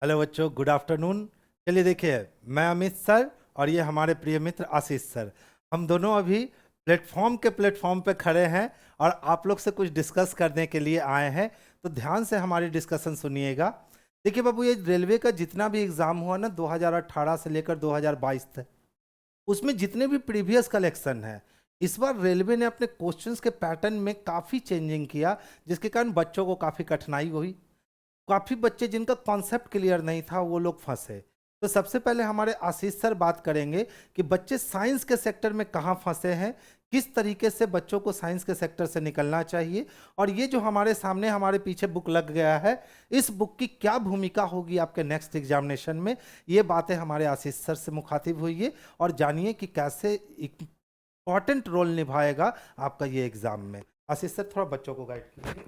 Hello बच्चों, good afternoon. चलिए देखिए, मैं अमित सर और ये हमारे प्रिय मित्र आशीष सर, हम दोनों अभी प्लेटफॉर्म पे खड़े हैं और आप लोग से कुछ डिस्कस करने के लिए आए हैं। तो ध्यान से हमारी डिस्कशन सुनिएगा। देखिए बाबू, ये रेलवे का जितना भी एग्ज़ाम हुआ ना 2018 से लेकर 2022 तक, उसमें जितने भी प्रीवियस कलेक्शन है, इस बार रेलवे ने अपने क्वेश्चंस के पैटर्न में काफ़ी चेंजिंग किया, जिसके कारण बच्चों को काफ़ी कठिनाई हुई। काफ़ी बच्चे जिनका कॉन्सेप्ट क्लियर नहीं था वो लोग फंसे। तो सबसे पहले हमारे आशीष सर बात करेंगे कि बच्चे साइंस के सेक्टर में कहाँ फंसे हैं, किस तरीके से बच्चों को साइंस के सेक्टर से निकलना चाहिए, और ये जो हमारे सामने हमारे पीछे बुक लग गया है, इस बुक की क्या भूमिका होगी आपके नेक्स्ट एग्जामिनेशन में। ये बातें हमारे आशीष सर से मुखातिब हुई है और जानिए कि कैसे इंपॉर्टेंट रोल निभाएगा आपका ये एग्जाम में। आशीष सर, थोड़ा बच्चों को गाइड कीजिए।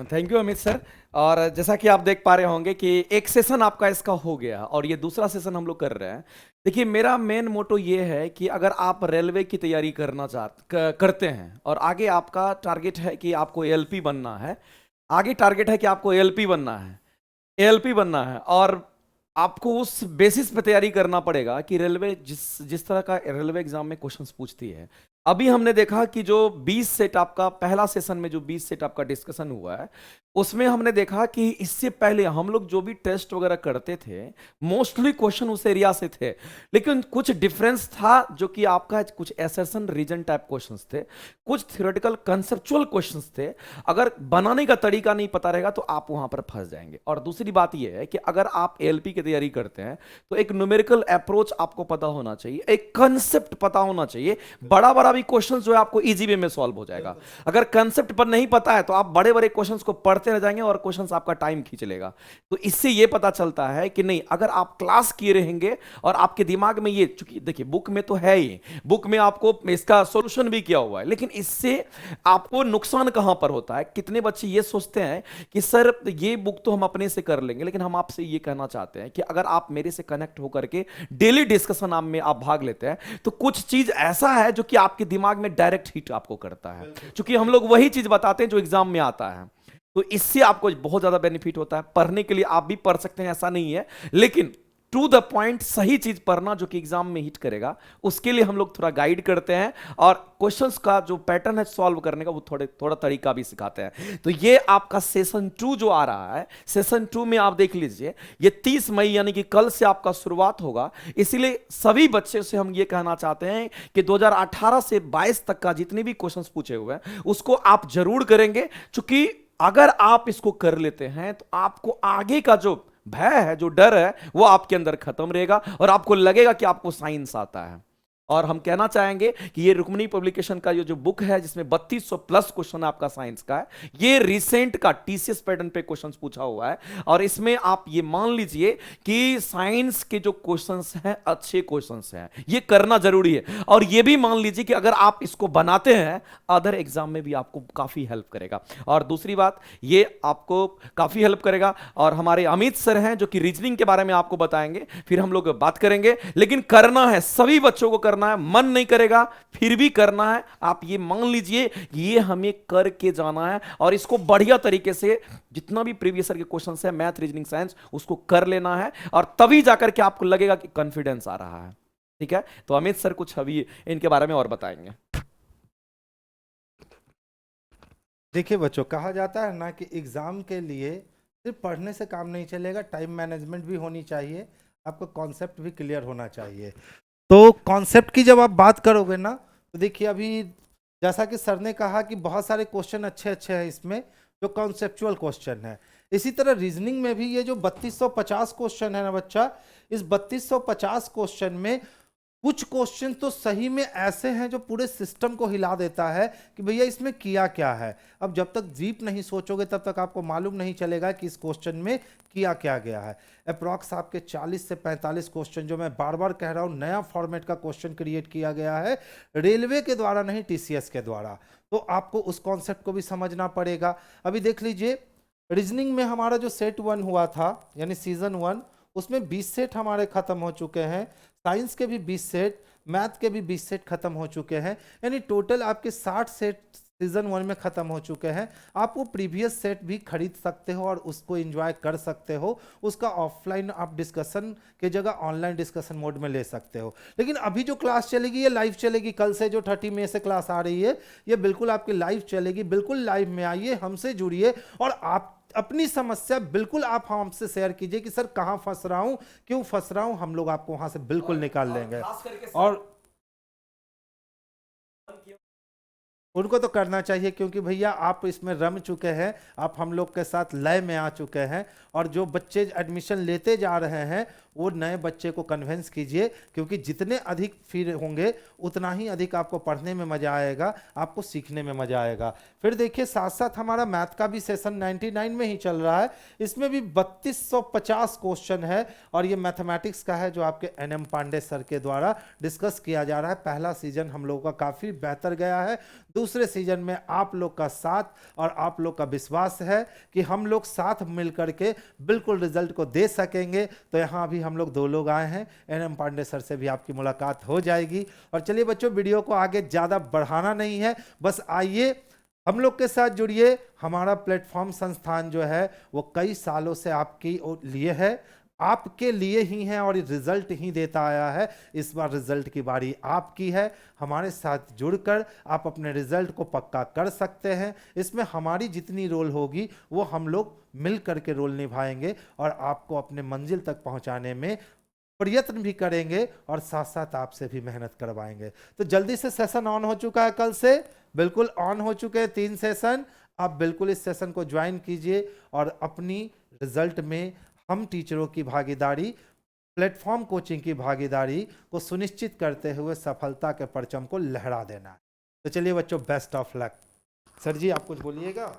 Thank you Amit sir. और जैसा कि आप देख पा रहे होंगे कि एक सेशन आपका इसका हो गया और ये दूसरा सेशन हम लोग कर रहे हैं। देखिए, मेरा मेन मोटो ये है कि अगर आप रेलवे की तैयारी करते हैं और आगे आपका टारगेट है कि आपको एएलपी बनना है, आगे टारगेट है कि आपको एएलपी बनना है, एएलपी बनना है, और आपको उस बेसिस पे तैयारी करना पड़ेगा कि रेलवे जिस जिस तरह का रेलवे एग्जाम में क्वेश्चंस पूछती है। अभी हमने देखा कि जो 20 सेट आपका पहला सेशन में जो 20 सेट आपका डिस्कशन हुआ है, उसमें हमने देखा कि इससे पहले हम लोग जो भी टेस्ट वगैरह करते थे, मोस्टली क्वेश्चन उस एरिया से थे, लेकिन कुछ डिफरेंस था जो कि आपका कुछ एसेशन रीजन टाइप क्वेश्चंस थे, कुछ थ्योरेटिकल कंसेप्चुअल क्वेश्चंस थे। अगर बनाने का तरीका नहीं पता रहेगा तो आप वहां पर फंस जाएंगे। और दूसरी बात यह है कि अगर आप एएलपी की तैयारी करते हैं तो एक न्यूमेरिकल अप्रोच आपको पता होना चाहिए, एक कंसेप्ट पता होना चाहिए। बड़ा बड़ा भी क्वेश्चन जो है आपको इजी वे में सॉल्व हो जाएगा। अगर कंसेप्ट पर नहीं पता है तो आप बड़े बड़े क्वेश्चंस को पढ़ते रह जाएंगे और क्वेश्चंस आपका टाइम खींच लेगा। तो इससे यह पता चलता है कि नहीं, अगर आप क्लास किए रहेंगे और आपके दिमाग में ये, चूंकि देखिए बुक में तो है ही, बुक में आपको इसका सॉल्यूशन भी किया हुआ है, लेकिन इससे आपको नुकसान कहां पर होता है। कितने बच्चे ये सोचते हैं कि सर ये बुक तो हम अपने से कर लेंगे, लेकिन हम आपसे ये कहना चाहते हैं कि अगर आप मेरे से कनेक्ट होकर के डेली डिस्कशन में आप भाग लेते हैं तो कुछ चीज ऐसा है जो कि आपके दिमाग में डायरेक्ट हिट आपको करता है, क्योंकि हम लोग वही चीज बताते हैं जो एग्जाम में आता है। तो इससे आपको बहुत ज्यादा बेनिफिट होता है। पढ़ने के लिए आप भी पढ़ सकते हैं, ऐसा नहीं है, लेकिन टू द पॉइंट सही चीज पढ़ना जो कि एग्जाम में हिट करेगा, उसके लिए हम लोग थोड़ा गाइड करते हैं और क्वेश्चंस का जो पैटर्न है सॉल्व करने का वो थोड़ा तरीका भी सिखाते हैं। तो ये आपका सेशन 2 जो आ रहा है, सेशन 2 में आप देख लीजिए, ये 30 मई यानी कि कल से आपका शुरुआत होगा। इसीलिए सभी बच्चे से हम ये कहना चाहते हैं कि 2018 से 22 तक का जितने भी क्वेश्चंस पूछे हुए हैं उसको आप जरूर करेंगे, क्योंकि अगर आप इसको कर लेते हैं तो आपको आगे का जो भय है, जो डर है, वो आपके अंदर खत्म रहेगा और आपको लगेगा कि आपको साइंस आता है। और हम कहना चाहेंगे कि ये रुक्मिणी पब्लिकेशन का ये जो बुक है जिसमें 3200 प्लस क्वेश्चन आपका साइंस का है, ये रिसेंट का टीसीएस पैटर्न पे क्वेश्चंस पूछा हुआ है। और इसमें आप ये मान लीजिए कि साइंस के जो क्वेश्चंस हैं अच्छे क्वेश्चंस हैं, ये करना जरूरी है। और ये भी मान लीजिए कि अगर आप इसको बनाते हैं, अदर एग्जाम में भी आपको काफी हेल्प करेगा। और दूसरी बात, ये आपको काफी हेल्प करेगा। और हमारे अमित सर हैं जो कि रीजनिंग के बारे में आपको बताएंगे, फिर हम लोग बात करेंगे। लेकिन करना है, सभी बच्चों को करना है, मन नहीं करेगा फिर भी करना है। आप ये मान लीजिए ये हमें करके जाना है और इसको बढ़िया तरीके से जितना भी प्रीवियस ईयर के क्वेश्चंस है, मैथ, रीजनिंग, साइंस, उसको कर लेना है और तभी जाकर के आपको लगेगा कि कॉन्फिडेंस आ रहा है। ठीक है, तो अमित सर कुछ अभी इनके बारे में और बताएंगे। देखिए बच्चों, कहा जाता है ना कि एग्ज़ाम के लिए सिर्फ पढ़ने से काम नहीं चलेगा, टाइम मैनेजमेंट भी होनी चाहिए, आपका कॉन्सेप्ट भी क्लियर होना चाहिए। तो कॉन्सेप्ट की जब आप बात करोगे ना, तो देखिए अभी जैसा कि सर ने कहा कि बहुत सारे क्वेश्चन अच्छे अच्छे हैं इसमें जो कॉन्सेप्चुअल क्वेश्चन है। इसी तरह रीजनिंग में भी ये जो 3250 क्वेश्चन है ना बच्चा, इस 3250 क्वेश्चन में कुछ क्वेश्चन तो सही में ऐसे हैं जो पूरे सिस्टम को हिला देता है कि भैया इसमें किया क्या है। अब जब तक डीप नहीं सोचोगे तब तक आपको मालूम नहीं चलेगा कि इस क्वेश्चन में किया क्या गया है। अप्रॉक्स आपके 40 से 45 क्वेश्चन, जो मैं बार बार कह रहा हूँ, नया फॉर्मेट का क्वेश्चन क्रिएट किया गया है रेलवे के द्वारा, नहीं टीसीएस के द्वारा। तो आपको उस कॉन्सेप्ट को भी समझना पड़ेगा। अभी देख लीजिए, रीजनिंग में हमारा जो सेट 1 हुआ था यानी सीजन 1, उसमें 20 सेट हमारे खत्म हो चुके हैं। साइंस के भी 20 सेट, मैथ के भी 20 सेट खत्म हो चुके हैं, यानी टोटल आपके 60 सेट सीजन 1 में ख़त्म हो चुके हैं। आप वो प्रीवियस सेट भी खरीद सकते हो और उसको एंजॉय कर सकते हो। उसका ऑफलाइन आप डिस्कशन के जगह ऑनलाइन डिस्कशन मोड में ले सकते हो। लेकिन अभी जो क्लास चलेगी ये लाइव चलेगी। कल से जो 30 मई से क्लास आ रही है ये बिल्कुल आपकी लाइव चलेगी। बिल्कुल लाइव में आइए, हमसे जुड़िए और आप अपनी समस्या बिल्कुल आप हमसे शेयर कीजिए कि सर कहाँ फंस रहा हूँ, क्यों फंस रहा हूँ। हम लोग आपको वहां से बिल्कुल निकाल लेंगे। और उनको तो करना चाहिए क्योंकि भैया आप इसमें रम चुके हैं, आप हम लोग के साथ लय में आ चुके हैं। और जो बच्चे एडमिशन लेते जा रहे हैं वो नए बच्चे को कन्विंस कीजिए, क्योंकि जितने अधिक फी होंगे उतना ही अधिक आपको पढ़ने में मज़ा आएगा, आपको सीखने में मज़ा आएगा। फिर देखिए साथ साथ हमारा मैथ का भी सेशन 99 में ही चल रहा है। इसमें भी 3250 क्वेश्चन है और ये मैथमेटिक्स का है जो आपके NM पांडे सर के द्वारा डिस्कस किया जा रहा है। पहला सीजन हम लोगों का काफ़ी बेहतर गया है। दूसरे सीजन में आप लोग का साथ और आप लोग का विश्वास है कि हम लोग साथ मिल करके बिल्कुल रिजल्ट को दे सकेंगे। तो यहाँ भी हम लोग 2 लोग आए हैं, NM पांडे सर से भी आपकी मुलाकात हो जाएगी। और चलिए बच्चों, वीडियो को आगे ज़्यादा बढ़ाना नहीं है, बस आइए हम लोग के साथ जुड़िए। हमारा प्लेटफॉर्म संस्थान जो है वो कई सालों से आपके लिए है, आपके लिए ही है और रिजल्ट ही देता आया है। इस बार रिजल्ट की बारी आपकी है। हमारे साथ जुड़कर आप अपने रिजल्ट को पक्का कर सकते हैं। इसमें हमारी जितनी रोल होगी वो हम लोग मिल करके रोल निभाएंगे और आपको अपने मंजिल तक पहुंचाने में प्रयत्न भी करेंगे और साथ साथ आपसे भी मेहनत करवाएंगे। तो जल्दी से सेशन ऑन हो चुका है, कल से बिल्कुल ऑन हो चुके हैं 3 सेशन। आप बिल्कुल इस सेशन को ज्वाइन कीजिए और अपनी रिजल्ट में हम टीचरों की भागीदारी, प्लेटफॉर्म कोचिंग की भागीदारी को सुनिश्चित करते हुए सफलता के परचम को लहरा देना है। तो चलिए बच्चों, बेस्ट ऑफ लक। सर जी आप कुछ बोलिएगा।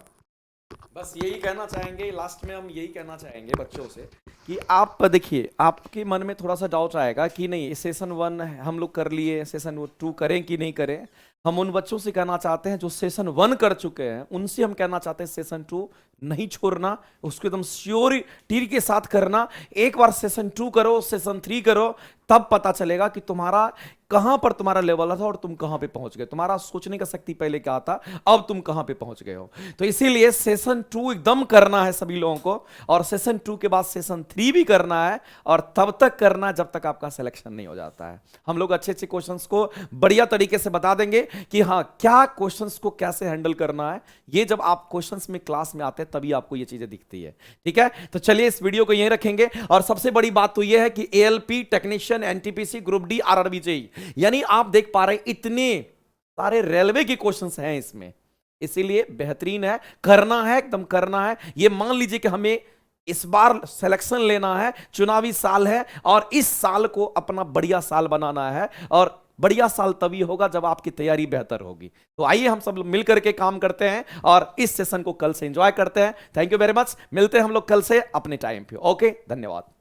बस यही कहना चाहेंगे, लास्ट में हम यही कहना चाहेंगे बच्चों से कि आप देखिए, आपके मन में थोड़ा सा डाउट आएगा कि नहीं सेशन 1 हम लोग कर लिए, सेशन 2 करें कि नहीं करें। हम उन बच्चों से कहना चाहते हैं जो सेशन 1 कर चुके हैं, उनसे हम कहना चाहते हैं सेशन 2 नहीं छोड़ना, उसको एकदम श्योरिटी के साथ करना। एक बार सेशन 2 करो, सेशन 3 करो, तब पता चलेगा कि तुम्हारा कहां पर तुम्हारा लेवल था और तुम कहां पे पहुंच गए। तुम्हारा सोचने का शक्ति पहले क्या था, अब तुम कहां पे पहुंच गए हो। तो इसीलिए सेशन 2 एकदम करना है सभी लोगों को, और सेशन 2 के बाद सेशन 3 भी करना है, और तब तक करना जब तक आपका सिलेक्शन नहीं हो जाता है। हम लोग अच्छे अच्छे क्वेश्चंस को बढ़िया तरीके से बता देंगे कि हाँ क्या क्वेश्चंस को कैसे हैंडल करना है। ये जब आप क्वेश्चंस में क्लास में आते हैं तभी आपको ये चीजें दिखती है। ठीक है, तो चलिए इस वीडियो को यहीं रखेंगे। और सबसे बड़ी बात तो ये है कि ALP technician, NTPC, group D, RRB JEE, यानी आप देख पा रहे हैं इतने सारे रेलवे के क्वेश्चंस हैं इसमें, इसीलिए बेहतरीन है, करना है, एकदम करना है। ये मान लीजिए कि हमें इस बार सिलेक्शन लेना है, चुनावी साल है और इस साल को अपना बढ़िया साल बनाना है, और बढ़िया साल तभी होगा जब आपकी तैयारी बेहतर होगी। तो आइए हम सब मिलकर के काम करते हैं और इस सेशन को कल से एंजॉय करते हैं। Thank you very much. मिलते हैं हम लोग कल से अपने टाइम पे। ओके, धन्यवाद।